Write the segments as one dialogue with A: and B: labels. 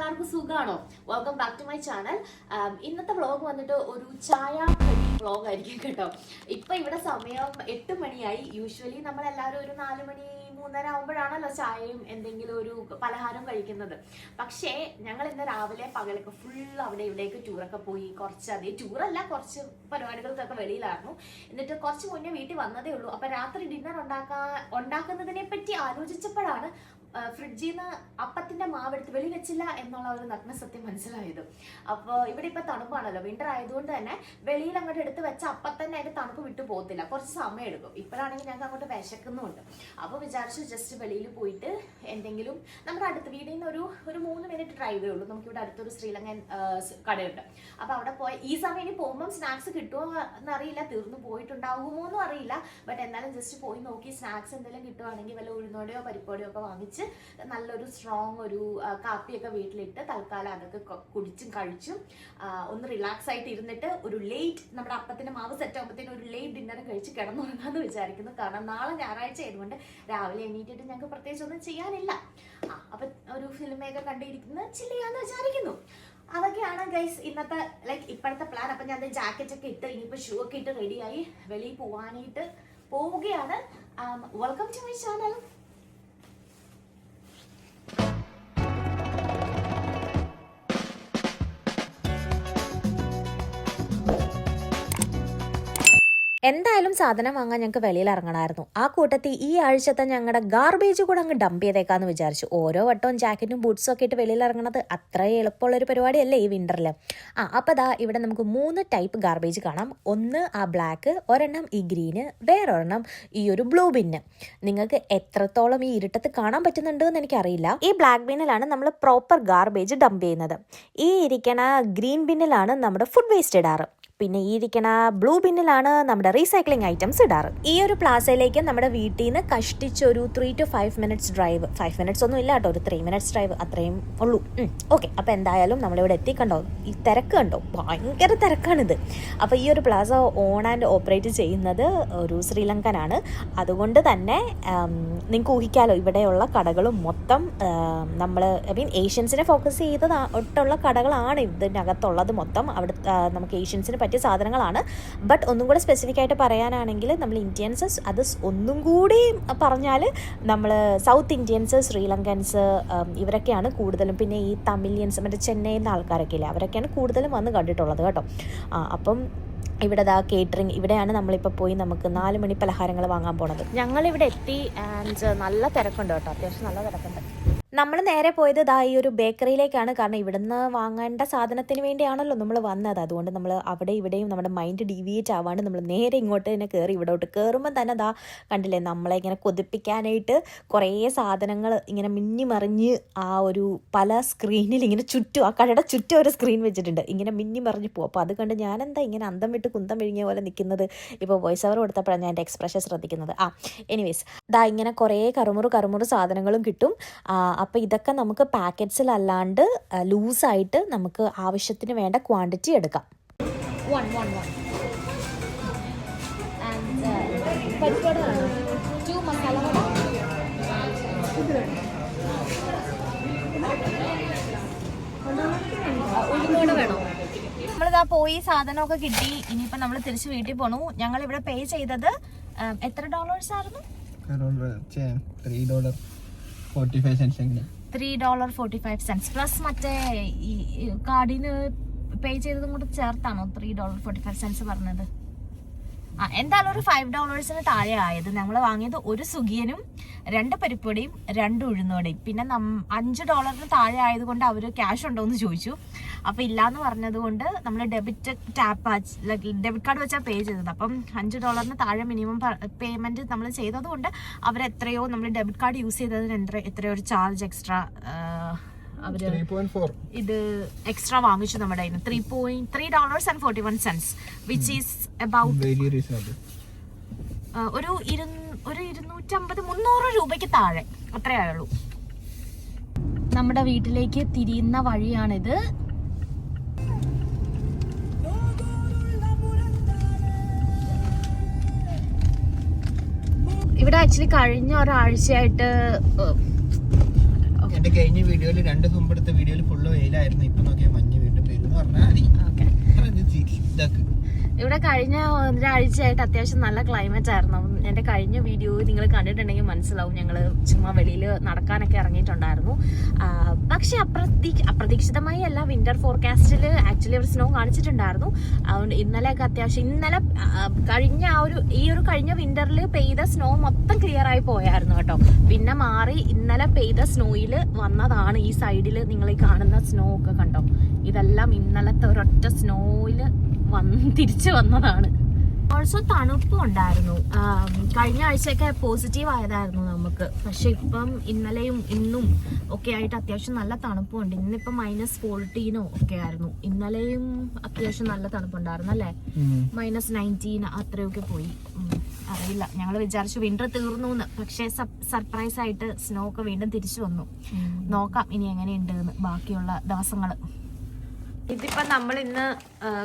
A: എല്ലാവർക്കും സുഖാണോ? Welcome back to my channel. ഇന്നത്തെ വ്ളോഗ് വന്നിട്ട് ഒരു ചായ വ്ളോഗ് ആയിരിക്കും കേട്ടോ. ഇപ്പൊ ഇവിടെ സമയം 8 മണിയായി. യൂഷ്വലി നമ്മളെല്ലാവരും ഒരു 4 മണി 3:30 ആകുമ്പോഴാണല്ലോ ചായയും എന്തെങ്കിലും ഒരു പലഹാരം കഴിക്കുന്നത്. പക്ഷേ ഞങ്ങൾ ഇന്ന് രാവിലെ പകലൊക്കെ ഫുൾ അവിടെ ഇവിടേക്ക് ടൂറൊക്കെ പോയി. കുറച്ചധികം ടൂറല്ല, കുറച്ച് പരിപാടികൾക്കൊക്കെ വെളിയിലായിരുന്നു. എന്നിട്ട് കുറച്ച് മുന്നേ വീട്ടിൽ വന്നതേ ഉള്ളൂ. അപ്പൊ രാത്രി ഡിന്നർ ഉണ്ടാക്കുന്നതിനെ പറ്റി ആലോചിച്ചപ്പോഴാണ് ഫ്രിഡ്ജിൽ നിന്ന് അപ്പത്തിന്റെ മാവെടുത്ത് വെളി വെച്ചില്ല എന്നുള്ള ഒരു നഗ്നസത്യം മനസ്സിലായത്. അപ്പോൾ ഇവിടെ ഇപ്പൊ തണുപ്പാണല്ലോ, വിന്റർ ആയതുകൊണ്ട് തന്നെ വെളിയിൽ അങ്ങോട്ട് എടുത്ത് വെച്ച അപ്പം തന്നെ അതിന്റെ തണുപ്പ് വിട്ടു പോകത്തില്ല, കുറച്ച് സമയം എടുക്കും. ഇപ്പോഴാണെങ്കിൽ ഞങ്ങൾക്ക് അങ്ങോട്ട് വിശക്കുന്നുണ്ട്. അപ്പോൾ വിചാരിച്ചു ജസ്റ്റ് വെളിയിൽ പോയിട്ട് എന്തെങ്കിലും നമ്മുടെ അടുത്ത് വീടിൽ നിന്ന് ഒരു 3 മിനിറ്റ് ഡ്രൈവേ ഉള്ളൂ. നമുക്കിവിടെ അടുത്തൊരു ശ്രീലങ്കൻ കടയുണ്ട്. അപ്പോൾ അവിടെ പോയി ഈ സമയം ഇനി പോകുമ്പം സ്നാക്സ് കിട്ടുമോ എന്നറിയില്ല, തീർന്നു പോയിട്ടുണ്ടാകുമോ എന്നും അറിയില്ല. ബട്ട് എന്നാലും ജസ്റ്റ് പോയി നോക്കി സ്നാക്സ് എന്തെങ്കിലും കിട്ടുവാണെങ്കിൽ വല്ല ഉഴുന്നോടെയോ പരിപ്പോടെയോ ഒക്കെ വാങ്ങിച്ച് നല്ലൊരു സ്ട്രോങ് ഒരു കാപ്പിയൊക്കെ വീട്ടിലിട്ട് തൽക്കാലം അതൊക്കെ കുടിച്ചും കഴിച്ചും ഒന്ന് റിലാക്സ് ആയിട്ട് ഇരുന്നിട്ട് ഒരു ലേറ്റ് നമ്മുടെ അപ്പത്തിന്റെ മാവ് സെറ്റ് ആകുമ്പോഴത്തേനും ഒരു ലേറ്റ് ഡിന്നർ കഴിച്ച് കിടന്നുറങ്ങാന്ന് വിചാരിക്കുന്നു. കാരണം നാളെ ഞായറാഴ്ച ആയതുകൊണ്ട് രാവിലെ എണീറ്റിട്ട് ഞങ്ങൾക്ക് പ്രത്യേകിച്ച് ഒന്നും ചെയ്യാനില്ല. അപ്പൊ ഒരു ഫിലിമൊക്കെ കണ്ടിരിക്കുന്ന ചില്ല് ചെയ്യാന്ന് വിചാരിക്കുന്നു. അതൊക്കെയാണ് ഗൈസ് ഇന്നത്തെ ഇപ്പോഴത്തെ പ്ലാൻ. അപ്പൊ ഞാൻ ജാക്കറ്റ് ഒക്കെ ഇട്ട് ഇനിയിപ്പോ ഷൂ ഒക്കെ ഇട്ട് റെഡിയായി വെളിയിൽ പോവാനായിട്ട് പോവുകയാണ്. Welcome to my channel.
B: എന്തായാലും സാധനം വാങ്ങാൻ ഞങ്ങൾക്ക് വെളിയിൽ ഇറങ്ങണമായിരുന്നു. ആ കൂട്ടത്തിൽ ഈ ആഴ്ചത്തെ ഞങ്ങളുടെ ഗാർബേജ് കൂടെ അങ്ങ് ഡംപ് ചെയ്തേക്കാന്ന് വിചാരിച്ചു. ഓരോ വട്ടവും ജാക്കറ്റും ബൂട്ട്സും ഒക്കെ ഇട്ട് വെളിയിൽ ഇറങ്ങണത് അത്ര എളുപ്പമുള്ളൊരു പരിപാടിയല്ലേ ഈ വിൻ്ററിൽ. അപ്പോൾ ദാ ഇവിടെ നമുക്ക് 3 ടൈപ്പ് ഗാർബേജ് കാണാം. ഒന്ന് ആ ബ്ലാക്ക്, ഒരെണ്ണം ഈ ഗ്രീന്, വേറൊരെണ്ണം ഈ ഒരു ബ്ലൂ ബിന്ന്. നിങ്ങൾക്ക് എത്രത്തോളം ഈ ഇരുട്ടത്ത് കാണാൻ പറ്റുന്നുണ്ട് എന്ന് എനിക്കറിയില്ല. ഈ ബ്ലാക്ക് ബിന്നിലാണ് നമ്മൾ പ്രോപ്പർ ഗാർബേജ് ഡംപ് ചെയ്യുന്നത്. ഈ ഇരിക്കണ ഗ്രീൻ ബിന്നിലാണ് നമ്മുടെ ഫുഡ് വേസ്റ്റ് ഇടാറ്. പിന്നെ ഈ ഇരിക്കണ ബ്ലൂ ബിന്നിലാണ് നമ്മുടെ റീസൈക്ലിംഗ് ഐറ്റംസ് ഇടാറ്. ഈ ഒരു പ്ലാസയിലേക്ക് നമ്മുടെ വീട്ടിൽ നിന്ന് കഷ്ടിച്ചൊരു 3 to 5 മിനിറ്റ്സ് ഡ്രൈവ്. 5 മിനിറ്റ്സ് ഒന്നും ഇല്ല കേട്ടോ, ഒരു 3 മിനിറ്റ്സ് ഡ്രൈവ് അത്രയും ഉള്ളൂ. ഓക്കെ, അപ്പോൾ എന്തായാലും നമ്മളിവിടെ എത്തിക്കണ്ടോ. ഈ തിരക്ക് കണ്ടോ, ഭയങ്കര തിരക്കാണിത്. അപ്പോൾ ഈ ഒരു പ്ലാസ ഓൺ ആൻഡ് ഓപ്പറേറ്റ് ചെയ്യുന്നത് ഒരു ശ്രീലങ്കനാണ്. അതുകൊണ്ട് തന്നെ നിങ്ങൾക്ക് ഊഹിക്കാമല്ലോ, ഇവിടെയുള്ള കടകളും മൊത്തം നമ്മൾ ഏഷ്യൻസിനെ ഫോക്കസ് ചെയ്തിട്ടുള്ള കടകളാണ് ഇതിനകത്തുള്ളത് മൊത്തം. അവിടെ നമുക്ക് ഏഷ്യൻസിന് പറ്റിയ സാധനങ്ങളാണ്. ബട്ട് ഒന്നും കൂടെ സ്പെസിഫിക് ആയിട്ട് പറയാനാണെങ്കിൽ നമ്മൾ ഇന്ത്യൻസ്, അത് ഒന്നും കൂടി പറഞ്ഞാൽ നമ്മൾ സൗത്ത് ഇന്ത്യൻസ്, ശ്രീലങ്കൻസ് ഇവരൊക്കെയാണ് കൂടുതലും. പിന്നെ ഈ തമിഴിയൻസ്, മറ്റേ ചെന്നൈയിൽ നിന്ന് ആൾക്കാരൊക്കെ ഇല്ലേ, അവരൊക്കെയാണ് കൂടുതലും വന്ന് കണ്ടിട്ടുള്ളത് കേട്ടോ. അപ്പം ഇവിടെ കേറ്ററിംഗ്, ഇവിടെയാണ് നമ്മളിപ്പോൾ പോയി നമുക്ക് 4 മണി പലഹാരങ്ങൾ വാങ്ങാൻ പോണത്. ഞങ്ങളിവിടെ എത്തി ആൻഡ് നല്ല തിരക്കുണ്ട് കേട്ടോ, അത്യാവശ്യം നല്ല തിരക്കുണ്ട്. നമ്മൾ നേരെ പോയത് ഈ ഒരു ബേക്കറിയിലേക്കാണ്. കാരണം ഇവിടുന്ന് വാങ്ങേണ്ട സാധനത്തിന് വേണ്ടിയാണല്ലോ നമ്മൾ വന്നത്. അതുകൊണ്ട് നമ്മൾ അവിടെ ഇവിടെയും നമ്മുടെ മൈൻഡ് ഡീവിയേറ്റ് ആവാണ്ട് നമ്മൾ നേരെ ഇങ്ങോട്ട് തന്നെ കയറി. ഇവിടോട്ട് കയറുമ്പോൾ തന്നെ കണ്ടില്ലേ, നമ്മളെ ഇങ്ങനെ കൊതിപ്പിക്കാനായിട്ട് കുറേ സാധനങ്ങൾ ഇങ്ങനെ മിന്നിമറിഞ്ഞ് ആ ഒരു പല സ്ക്രീനിൽ ഇങ്ങനെ ചുറ്റും, ആ കടയുടെ ചുറ്റും ഒരു സ്ക്രീൻ വെച്ചിട്ടുണ്ട്, ഇങ്ങനെ മിന്നിമറിഞ്ഞ് പോകും. അപ്പോൾ അത് കണ്ട് ഞാനെന്താ ഇങ്ങനെ അന്തം വിട്ട് കുന്തം വിഴിഞ്ഞ പോലെ നിൽക്കുന്നത്. ഇപ്പോൾ വോയിസ് ഓവർ കൊടുത്തപ്പോഴാണ് ഞാൻ എൻ്റെ എക്സ്പ്രഷൻ ശ്രദ്ധിക്കുന്നത്. എനിവേസ് ഇങ്ങനെ കുറേ കറുമുറു സാധനങ്ങളും കിട്ടും. അപ്പോൾ ഇതൊക്കെ നമുക്ക് പാക്കറ്റ്സിലല്ലാണ്ട് ലൂസായിട്ട് നമുക്ക് ആവശ്യത്തിന് വേണ്ട ക്വാണ്ടിറ്റി എടുക്കാം. നമ്മളിതാ പോയി സാധനമൊക്കെ കിട്ടി. ഇനിയിപ്പോൾ നമ്മൾ തിരിച്ച് വീട്ടിൽ പോണു. ഞങ്ങൾ ഇവിടെ പേ ചെയ്തത് എത്ര ഡോളേഴ്സ് ആയിരുന്നു? $3.45 പ്ലസ് മറ്റേ ഈ കാർഡിന് പേ ചെയ്തതും കൂടെ ചേർത്താണോ $3.45 പറഞ്ഞത്? എന്തായാലും ഒരു $5 താഴെ ആയത്. ഞങ്ങൾ വാങ്ങിയത് ഒരു സുഗിയനും 2 പരിപ്പൊടിയും 2 ഉഴുന്നോടെയും. പിന്നെ $5 താഴെ ആയതുകൊണ്ട് അവർ ക്യാഷ് ഉണ്ടോ എന്ന് ചോദിച്ചു. അപ്പോൾ ഇല്ലാന്ന് പറഞ്ഞത് കൊണ്ട് നമ്മൾ ഡെബിറ്റ് കാർഡ് വെച്ചാൽ പേ ചെയ്തത്. അപ്പം $5 താഴെ മിനിമം പേയ്മെന്റ് നമ്മൾ ചെയ്തത് കൊണ്ട് അവരെത്രയോ, നമ്മൾ ഡെബിറ്റ് കാർഡ് യൂസ് ചെയ്തതിന് എത്രയോ ഒരു ചാർജ് എക്സ്ട്രാ അവര് ഇത് എക്സ്ട്രാ വാങ്ങിച്ചു നമ്മുടെ കയ്യിൽ. $3.41 വിച്ച് ഈസ് അബൌട്ട് ഒരു 250-300 രൂപയ്ക്ക് താഴെ, അത്രയായുള്ളൂ. നമ്മുടെ വീട്ടിലേക്ക് തിരിയുന്ന വഴിയാണിത്. ഇവിടെ ആക്ച്വലി കഴിഞ്ഞ ഒരാഴ്ചയായിട്ട്
C: എന്റെ കഴിഞ്ഞ വീഡിയോയിൽ 2 ദിവസം മുമ്പ് എടുത്ത വീഡിയോയിൽ ഫുള്ള് വെയിലായിരുന്നു. ഇപ്പൊ നോക്കിയാൽ മഞ്ഞ് വീണ്ടും വരും പറഞ്ഞാൽ മതി. ഇതാക്ക്
B: ഇവിടെ കഴിഞ്ഞ ഒരാഴ്ചയായിട്ട് അത്യാവശ്യം നല്ല ക്ലൈമറ്റ് ആയിരുന്നു. എൻ്റെ കഴിഞ്ഞ വീഡിയോ നിങ്ങൾ കണ്ടിട്ടുണ്ടെങ്കിൽ മനസ്സിലാവും, ഞങ്ങൾ ചുമ്മാ വെളിയിൽ നടക്കാനൊക്കെ ഇറങ്ങിയിട്ടുണ്ടായിരുന്നു. പക്ഷെ അപ്രതീക്ഷിതമായി അല്ല, വിന്റർ ഫോർകാസ്റ്റിൽ ആക്ച്വലി അവർ സ്നോ കാണിച്ചിട്ടുണ്ടായിരുന്നു. അതുകൊണ്ട് ഇന്നലെയൊക്കെ അത്യാവശ്യം കഴിഞ്ഞ കഴിഞ്ഞ വിന്ററിൽ പെയ്ത സ്നോ മൊത്തം ക്ലിയർ ആയി പോയായിരുന്നു കേട്ടോ. പിന്നെ മാറി ഇന്നലെ പെയ്ത സ്നോയിൽ വന്നതാണ് ഈ സൈഡിൽ നിങ്ങൾ ഈ കാണുന്ന സ്നോ ഒക്കെ കണ്ടോ. ഇതെല്ലാം ഇന്നലത്തെ ഒരൊറ്റ സ്നോയിൽ തിരിച്ചു വന്നതാണ്. ഓൾസോ തണുപ്പും ഉണ്ടായിരുന്നു. കഴിഞ്ഞ ആഴ്ചയൊക്കെ പോസിറ്റീവ് ആയതായിരുന്നു നമുക്ക്. പക്ഷെ ഇപ്പം ഇന്നലെയും ഇന്നും ഒക്കെ ആയിട്ട് അത്യാവശ്യം നല്ല തണുപ്പുണ്ട്. ഇന്നിപ്പം -14 ഒക്കെ ആയിരുന്നു. ഇന്നലെയും അത്യാവശ്യം നല്ല തണുപ്പുണ്ടായിരുന്നു അല്ലേ? -19 അത്രയൊക്കെ പോയി. അറിയില്ല, ഞങ്ങൾ വിചാരിച്ചു വിന്റർ തീർന്നു എന്ന്. പക്ഷെ സർപ്രൈസ് ആയിട്ട് സ്നോ ഒക്കെ വീണ്ടും തിരിച്ചു വന്നു. നോക്കാം ഇനി എങ്ങനെയുണ്ട് എന്ന് ബാക്കിയുള്ള ദിവസങ്ങൾ. ഇതിപ്പോൾ നമ്മൾ ഇന്ന്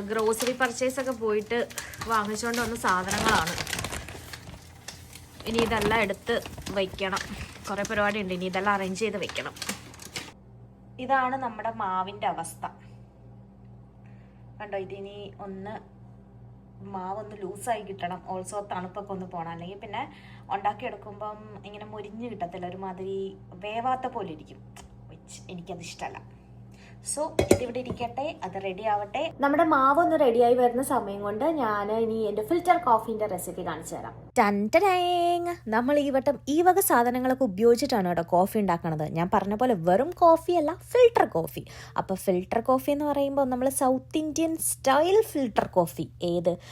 B: ഗ്രോസറി പർച്ചേസ് ഒക്കെ പോയിട്ട് വാങ്ങിച്ചുകൊണ്ട് വന്ന സാധനങ്ങളാണ്. ഇനി ഇതെല്ലാം എടുത്ത് വയ്ക്കണം. കുറേ പരിപാടി ഉണ്ട്, ഇനി ഇതെല്ലാം അറേഞ്ച് ചെയ്ത് വെക്കണം. ഇതാണ് നമ്മുടെ മാവിൻ്റെ അവസ്ഥ കണ്ടോ. ഇതിനി മാവൊന്ന് ലൂസായി കിട്ടണം. ഓൾസോ തണുപ്പൊക്കെ ഒന്ന് പോകണം, അല്ലെങ്കിൽ പിന്നെ ഉണ്ടാക്കിയെടുക്കുമ്പം ഇങ്ങനെ മുരിഞ്ഞ് കിട്ടത്തില്ല, ഒരുമാതിരി വേവാത്ത പോലെ ഇരിക്കും. എനിക്കത് ഇഷ്ടമല്ല. സോ ഇതിവിടെ ഇരിക്കട്ടെ, അത് റെഡി ആവട്ടെ. നമ്മുടെ മാവ് ഒന്ന് റെഡിയായി വരുന്ന സമയം കൊണ്ട് ഞാൻ ഇനി എൻ്റെ ഫിൽറ്റർ കോഫീൻ്റെ റെസിപ്പി കാണിച്ചു തരാം. നമ്മൾ ഈ വട്ടം ഈ വക സാധനങ്ങളൊക്കെ ഉപയോഗിച്ചിട്ടാണ് കേട്ടോ കോഫി ഉണ്ടാക്കണത്. ഞാൻ പറഞ്ഞ പോലെ വെറും കോഫി അല്ല, ഫിൽട്ടർ കോഫി. അപ്പോൾ ഫിൽട്ടർ കോഫി എന്ന് പറയുമ്പോൾ നമ്മൾ south Indian style filter coffee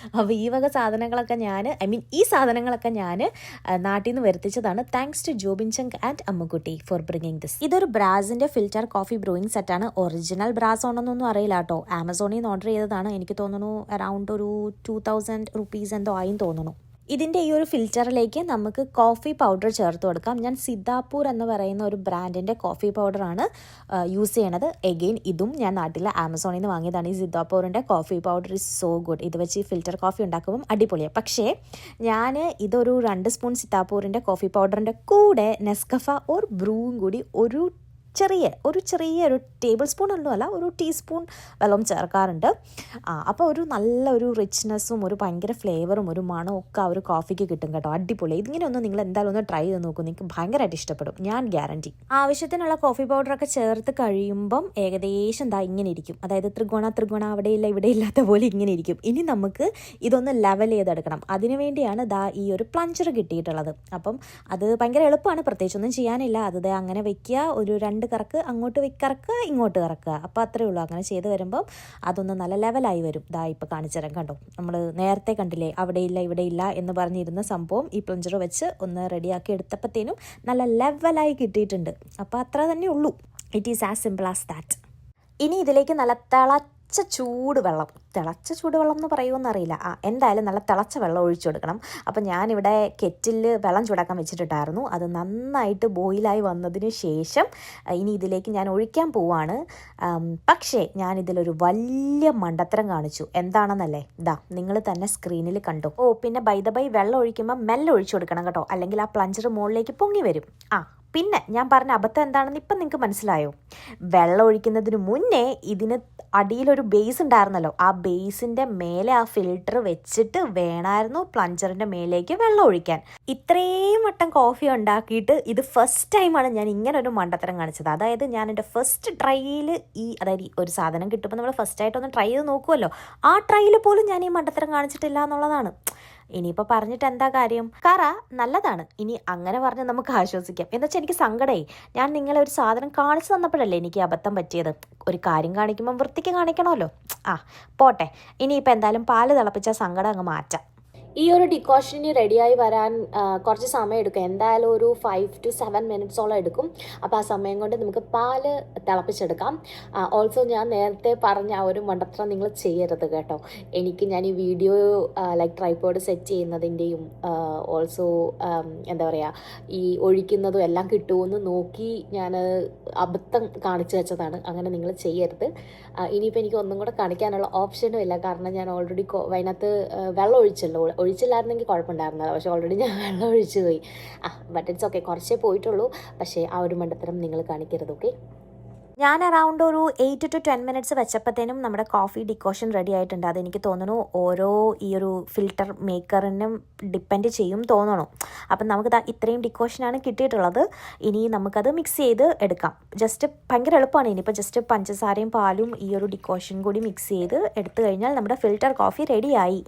B: അപ്പോൾ ഈ വക സാധനങ്ങളൊക്കെ ഈ സാധനങ്ങളൊക്കെ ഞാൻ നാട്ടിൽ നിന്ന് വരുത്തിച്ചതാണ്. താങ്ക്സ് ടു ജോബിൻ ചങ്ക് and Ammukkutty for bringing this. ഇതൊരു ബ്രാസിൻ്റെ ഫിൽറ്റർ കോഫി ബ്രൂയിങ് സെറ്റാണ്. ഒറിജിനൽ ബ്രാസ് ആണെന്നൊന്നും അറിയില്ല കേട്ടോ. ആമസോണിൽ നിന്ന് ഓർഡർ ചെയ്തതാണ്. എനിക്ക് തോന്നുന്നു അറൗണ്ട് ഒരു 2000 റുപ്പീസ് എന്തോ ആയി തോന്നുന്നു. ഇതിൻ്റെ ഈ ഒരു ഫിൽറ്ററിലേക്ക് നമുക്ക് കോഫി പൗഡർ ചേർത്ത് കൊടുക്കാം. ഞാൻ സിദ്ധാപൂർ എന്ന് പറയുന്ന ഒരു ബ്രാൻഡിൻ്റെ കോഫി പൗഡറാണ് യൂസ് ചെയ്യണത്. എഗെയിൻ ഇതും ഞാൻ നാട്ടിൽ ആമസോണിൽ നിന്ന് വാങ്ങിയതാണ്. ഈ സിദ്ധാപൂറിൻ്റെ coffee powder is so good. ഇത് വെച്ച് ഈ ഫിൽറ്റർ കോഫി ഉണ്ടാക്കുമ്പം അടിപൊളിയാണ്. പക്ഷേ ഇതൊരു 2 സ്പൂൺ സിദ്ധാപൂറിൻ്റെ കോഫി പൗഡറിൻ്റെ കൂടെ നെസ്കഫ ഓർ ബ്രൂവും കൂടി ഒരു ചെറിയൊരു ടേബിൾ സ്പൂൺ ഒന്നും അല്ല, ഒരു ടീസ്പൂൺ വെള്ളം ചേർക്കാറുണ്ട്. അപ്പോൾ ഒരു നല്ലൊരു റിച്ച്നെസ്സും ഒരു ഭയങ്കര ഫ്ലേവറും ഒരു മണവും ഒക്കെ ആ ഒരു കോഫിക്ക് കിട്ടും കേട്ടോ. അടിപൊളി. ഇതിങ്ങനെ നിങ്ങൾ എന്തായാലും ഒന്ന് ട്രൈ ചെയ്ത് നോക്കൂ, നിങ്ങൾക്ക് ഭയങ്കരമായിട്ട് ഇഷ്ടപ്പെടും, ഞാൻ ഗ്യാരണ്ടി. ആവശ്യത്തിനുള്ള കോഫി പൗഡറൊക്കെ ചേർത്ത് കഴിയുമ്പം ഏകദേശം ഇങ്ങനെ ഇരിക്കും. അതായത് ത്രികോണ അവിടെയില്ല ഇവിടെ ഇല്ലാത്ത പോലെ ഇങ്ങനെ ഇരിക്കും. ഇനി നമുക്ക് ഇതൊന്ന് ലെവൽ ചെയ്തെടുക്കണം. അതിനുവേണ്ടിയാണ് ഈ ഒരു പ്ലഞ്ചർ കിട്ടിയിട്ടുള്ളത്. അപ്പം അത് ഭയങ്കര എളുപ്പമാണ്, പ്രത്യേകിച്ചൊന്നും ചെയ്യാനില്ല. അത് അങ്ങനെ വെക്കുക, ഒരു 2 കറക്ക് അങ്ങോട്ട് കറക്കുക, ഇങ്ങോട്ട് കറക്കുക. അപ്പോൾ അത്രയേ ഉള്ളൂ. അങ്ങനെ ചെയ്ത് വരുമ്പം അതൊന്ന് നല്ല ലെവലായി വരും. ഇപ്പോൾ കാണിച്ചു തരാം കണ്ടോ. നമ്മൾ നേരത്തെ കണ്ടില്ലേ ഇവിടെ ഇല്ല എന്ന് പറഞ്ഞിരുന്ന സംഭവം ഈ പ്ലഞ്ചർ വെച്ച് ഒന്ന് റെഡിയാക്കി എടുത്തപ്പോഴത്തേനും നല്ല ലെവലായി കിട്ടിയിട്ടുണ്ട്. അപ്പോൾ അത്ര തന്നെ ഉള്ളൂ. It is as simple as that. ഇനി ഇതിലേക്ക് നല്ല തിളച്ച ചൂടുവെള്ളം എന്ന് പറയുമെന്നറിയില്ല. എന്തായാലും നല്ല തിളച്ച വെള്ളം ഒഴിച്ചു കൊടുക്കണം. അപ്പം ഞാനിവിടെ കെറ്റിലിൽ വെള്ളം ചൂടാക്കാൻ വെച്ചിട്ടുണ്ടായിരുന്നു. അത് നന്നായിട്ട് ബോയിലായി വന്നതിന് ശേഷം ഇനി ഇതിലേക്ക് ഞാൻ ഒഴിക്കാൻ പോവാണ്. പക്ഷേ ഞാനിതിലൊരു വലിയ മണ്ടത്തരം കാണിച്ചു. എന്താണെന്നല്ലേ, നിങ്ങൾ തന്നെ സ്ക്രീനിൽ കണ്ടു. പിന്നെ ബൈ വെള്ളം ഒഴിക്കുമ്പോൾ മെല്ലെ ഒഴിച്ചു കൊടുക്കണം കേട്ടോ, അല്ലെങ്കിൽ ആ പ്ലഞ്ചർ മുകളിലേക്ക് പൊങ്ങി വരും. പിന്നെ ഞാൻ പറഞ്ഞ അബദ്ധം എന്താണെന്ന് ഇപ്പം നിങ്ങൾക്ക് മനസ്സിലായോ? വെള്ളം ഒഴിക്കുന്നതിന് മുന്നേ ഇതിന് അടിയിലൊരു ബേസ് ഉണ്ടായിരുന്നല്ലോ, ആ ബേസിൻ്റെ മേലെ ആ ഫിൽറ്റർ വെച്ചിട്ട് വേണമായിരുന്നു പ്ലഞ്ചറിൻ്റെ മേലേക്ക് വെള്ളം ഒഴിക്കാൻ. ഇത്രയും വട്ടം കോഫി ഉണ്ടാക്കിയിട്ട് ഇത് ഫസ്റ്റ് ടൈമാണ് ഞാൻ ഇങ്ങനെ ഒരു മണ്ടത്തരം കാണിച്ചത്. അതായത് ഞാൻ എൻ്റെ ഫസ്റ്റ് ട്രൈയിൽ അതായത് ഒരു സാധനം കിട്ടുമ്പോൾ നമ്മൾ ഫസ്റ്റ് ആയിട്ടൊന്ന് ട്രൈ ചെയ്ത് നോക്കുമല്ലോ, ആ ട്രൈയിൽ പോലും ഞാൻ ഈ മണ്ടത്തരം കാണിച്ചിട്ടില്ല എന്നുള്ളതാണ്. ഇനിയിപ്പോൾ പറഞ്ഞിട്ട് എന്താ കാര്യം? നല്ലതാണ്. ഇനി അങ്ങനെ പറഞ്ഞ് നമുക്ക് ആശ്വസിക്കാം. എന്നുവെച്ചാൽ എനിക്ക് സങ്കടമായി. ഞാൻ നിങ്ങളെ ഒരു സാധനം കാണിച്ചു തന്നപ്പോഴല്ലേ എനിക്ക് അബദ്ധം പറ്റിയത്. ഒരു കാര്യം കാണിക്കുമ്പം വൃത്തിക്ക് കാണിക്കണമല്ലോ. പോട്ടെ. ഇനിയിപ്പോൾ എന്തായാലും പാല് തിളപ്പിച്ച സങ്കടം അങ്ങ് മാറ്റാം. ഈ ഒരു ഡിക്കോഷന് റെഡിയായി വരാൻ കുറച്ച് സമയം എടുക്കും. എന്തായാലും ഒരു 5 to 7 മിനിറ്റ്സോളം എടുക്കും. അപ്പോൾ ആ സമയം കൊണ്ട് നമുക്ക് പാല് തിളപ്പിച്ചെടുക്കാം. ഓൾസോ ഞാൻ നേരത്തെ പറഞ്ഞ ആ ഒരു മണ്ടത്തരം നിങ്ങൾ ചെയ്യരുത് കേട്ടോ. ഞാൻ ഈ വീഡിയോ ട്രൈപോഡ് സെറ്റ് ചെയ്യുന്നതിൻ്റെയും ഓൾസോ എന്താ പറയുക, ഈ ഒഴിക്കുന്നതും എല്ലാം കിട്ടുമെന്ന് നോക്കി ഞാൻ അബദ്ധം കാണിച്ചു വെച്ചതാണ്. അങ്ങനെ നിങ്ങൾ ചെയ്യരുത്. ഇനിയിപ്പോൾ എനിക്ക് ഒന്നും കൂടെ കാണിക്കാനുള്ള ഓപ്ഷനും ഇല്ല, കാരണം ഞാൻ ഓൾറെഡി അതിനകത്ത് വെള്ളം ഒഴിച്ചല്ലോ, ഒഴിച്ചില്ലായിരുന്നെങ്കിൽ കുഴപ്പമുണ്ടായിരുന്നില്ല, പക്ഷേ ഓൾറെഡി ഞാൻ വെള്ളം ഒഴിച്ചു പോയി. ബട്ട് ഇറ്റ്സ് ഓക്കെ, കുറച്ചേ പോയിട്ടുള്ളൂ. പക്ഷേ ആ ഒരു മണ്ടത്തരം നിങ്ങൾ കാണിക്കരുത്, ഓക്കെ? ഞാൻ അറൗണ്ട് ഒരു 8 to 10 minutes വെച്ചപ്പോഴത്തേനും നമ്മുടെ കോഫി ഡിക്കോഷൻ റെഡി ആയിട്ടുണ്ട്. അതെനിക്ക് തോന്നുന്നു ഓരോ ഈ ഒരു ഫിൽറ്റർ മേക്കറിനും ഡിപ്പെൻഡ് ചെയ്യും തോന്നണു. അപ്പം നമുക്ക് ഇത്രയും ഡിക്കോഷനാണ് കിട്ടിയിട്ടുള്ളത്. ഇനി നമുക്കത് മിക്സ് ചെയ്ത് എടുക്കാം. ജസ്റ്റ് ഭയങ്കര എളുപ്പമാണ്. ഇനിയിപ്പോൾ ജസ്റ്റ് പഞ്ചസാരയും പാലും ഈ ഒരു ഡിക്കോഷൻ കൂടി മിക്സ് ചെയ്ത് എടുത്തു കഴിഞ്ഞാൽ നമ്മുടെ ഫിൽറ്റർ കോഫി റെഡിയായി.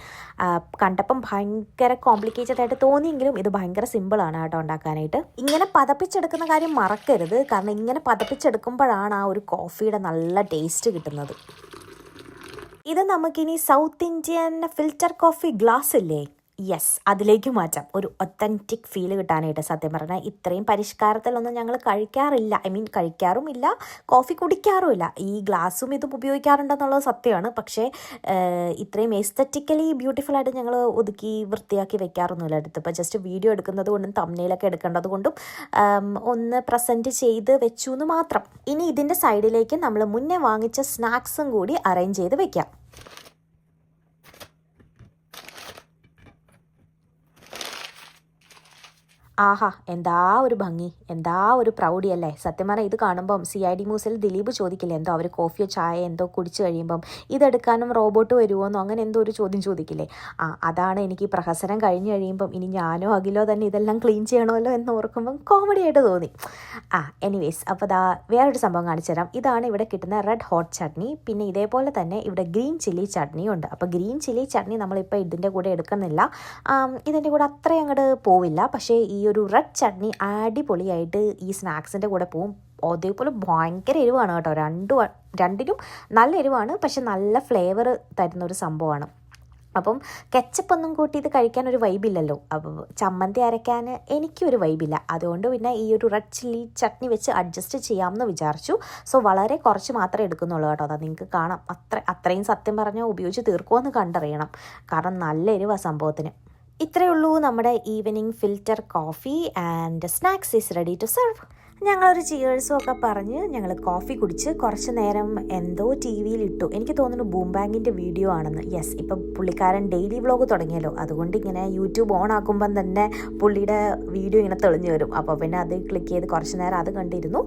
B: കണ്ടപ്പം ഭയങ്കര കോംപ്ലിക്കേറ്റഡ് ആയിട്ട് തോന്നിയെങ്കിലും ഇത് ഭയങ്കര സിമ്പിളാണ് കേട്ടോ ഉണ്ടാക്കാനായിട്ട്. ഇങ്ങനെ പതപ്പിച്ചെടുക്കുന്ന കാര്യം മറക്കരുത്, കാരണം ഇങ്ങനെ പതപ്പിച്ചെടുക്കുമ്പോഴാണ് ആ ഒരു കോഫിയുടെ നല്ല ടേസ്റ്റ് കിട്ടുന്നത്. ഇത് നമുക്കിനി south Indian filter coffee glass ഇല്ലേ, യെസ്, അതിലേക്ക് മാറ്റാം. ഒരു ഒത്തൻറ്റിക് ഫീൽ കിട്ടാനായിട്ട്. സത്യം പറഞ്ഞാൽ ഇത്രയും പരിഷ്കാരത്തിലൊന്നും ഞങ്ങൾ കഴിക്കാറില്ല. കഴിക്കാറുമില്ല, കോഫി കുടിക്കാറുമില്ല. ഈ ഗ്ലാസും ഇതും ഉപയോഗിക്കാറുണ്ടെന്നുള്ളത് സത്യമാണ്. പക്ഷേ ഇത്രയും എസ്തറ്റിക്കലി ബ്യൂട്ടിഫുൾ ആയിട്ട് ഞങ്ങൾ ഒതുക്കി വൃത്തിയാക്കി വെക്കാറൊന്നുമില്ല. അടുത്തിപ്പോൾ ജസ്റ്റ് വീഡിയോ എടുക്കുന്നത് കൊണ്ടും തംബ്നെയിലൊക്കെ എടുക്കേണ്ടത് കൊണ്ടും ഒന്ന് പ്രസൻറ്റ് ചെയ്ത് വെച്ചു എന്ന് മാത്രം. ഇനി ഇതിൻ്റെ സൈഡിലേക്ക് നമ്മൾ മുന്നേ വാങ്ങിച്ച സ്നാക്സും കൂടി അറേഞ്ച് ചെയ്ത് വെക്കാം. ആഹാ, എന്താ ഒരു ഭംഗി, എന്താ ഒരു പ്രൗഡി അല്ലേ. സത്യം പറഞ്ഞാൽ ഇത് കാണുമ്പം CID ന്യൂസിൽ ദിലീപ് ചോദിക്കില്ലേ, എന്തോ അവർ കോഫിയോ ചായ എന്തോ കുടിച്ചു കഴിയുമ്പം ഇതെടുക്കാനും റോബോട്ട് വരുമോന്നോ അങ്ങനെ എന്തോ ഒരു ചോദ്യം ചോദിക്കില്ലേ. അതാണ് എനിക്ക് പ്രഹസനം കഴിഞ്ഞ് കഴിയുമ്പം ഇനി ഞാനോ അഖിലോ തന്നെ ഇതെല്ലാം ക്ലീൻ ചെയ്യണമല്ലോ എന്ന് ഓർക്കുമ്പം കോമഡി ആയിട്ട് തോന്നി. എനിവേസ്, അപ്പോൾ വേറൊരു സംഭവം കാണിച്ചു തരാം. ഇതാണ് ഇവിടെ കിട്ടുന്ന റെഡ് ഹോട്ട് ചട്നി. പിന്നെ ഇതേപോലെ തന്നെ ഇവിടെ ഗ്രീൻ ചില്ലി ചട്നിയും ഉണ്ട്. അപ്പോൾ ഗ്രീൻ ചില്ലി ചട്നി നമ്മളിപ്പോൾ ഇതിൻ്റെ കൂടെ എടുക്കുന്നില്ല, ഇതിൻ്റെ കൂടെ അത്രയും അങ്ങോട്ട് പോവില്ല. പക്ഷേ ഈ ഒരു റെഡ് ചട്നി അടിപൊളിയായിട്ട് ഈ സ്നാക്സിൻ്റെ കൂടെ പോവും. അതേപോലെ ഭയങ്കര എരിവാണ് കേട്ടോ. രണ്ടിനും നല്ല എരിവാണ്, പക്ഷെ നല്ല ഫ്ലേവർ തരുന്നൊരു സംഭവമാണ്. അപ്പം കെച്ചപ്പൊന്നും കൂട്ടി ഇത് കഴിക്കാൻ ഒരു വൈബില്ലല്ലോ. അപ്പം ചമ്മന്തി അരയ്ക്കാൻ എനിക്കൊരു വൈബില്ല. അതുകൊണ്ട് പിന്നെ ഈ ഒരു റെഡ് ചില്ലി ചട്നി വെച്ച് അഡ്ജസ്റ്റ് ചെയ്യാമെന്ന് വിചാരിച്ചു. സോ വളരെ കുറച്ച് മാത്രമേ എടുക്കുന്നുള്ളൂ കേട്ടോ. അതാ നിങ്ങൾക്ക് കാണാം. അത്രയും സത്യം പറഞ്ഞാൽ ഉപയോഗിച്ച് തീർക്കുമെന്ന് കണ്ടറിയണം, കാരണം നല്ല എരിവാ സംഭവത്തിന്. ഇത്രയേ ഉള്ളൂ നമ്മുടെ evening filter coffee and snacks is ready to serve. ഞങ്ങളൊരു ചിയേഴ്സും ഒക്കെ പറഞ്ഞ് ഞങ്ങൾ കോഫി കുടിച്ച് കുറച്ച് നേരം എന്തോ TV-യിൽ ഇട്ടു. എനിക്ക് തോന്നുന്നു ബൂം ബാങ്കിൻ്റെ വീഡിയോ ആണെന്ന്. യെസ്, ഇപ്പം പുള്ളിക്കാരൻ ഡെയിലി വ്ളോഗ് തുടങ്ങിയല്ലോ, അതുകൊണ്ട് ഇങ്ങനെ യൂട്യൂബ് ഓൺ ആക്കുമ്പം തന്നെ പുള്ളിയുടെ വീഡിയോ ഇങ്ങനെ തെളിഞ്ഞു വരും. അപ്പോൾ പിന്നെ അത് ക്ലിക്ക് ചെയ്ത് കുറച്ച് നേരം അത് കണ്ടിരുന്നു.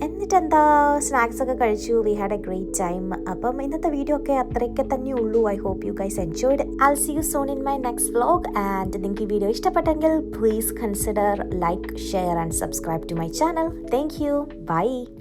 B: എന്നിട്ട് എന്താ സ്നാക്സ് ഒക്കെ കഴിച്ചു. We had a great time. അപ്പം ഇന്നത്തെ വീഡിയോ ഒക്കെ അത്രയൊക്കെ തന്നെ ഉള്ളൂ. I hope you guys enjoyed. I see you soon in my next vlog. And നിങ്ങൾക്ക് ഈ വീഡിയോ ഇഷ്ടപ്പെട്ടെങ്കിൽ please consider like, share and subscribe to my channel. Thank you. Bye.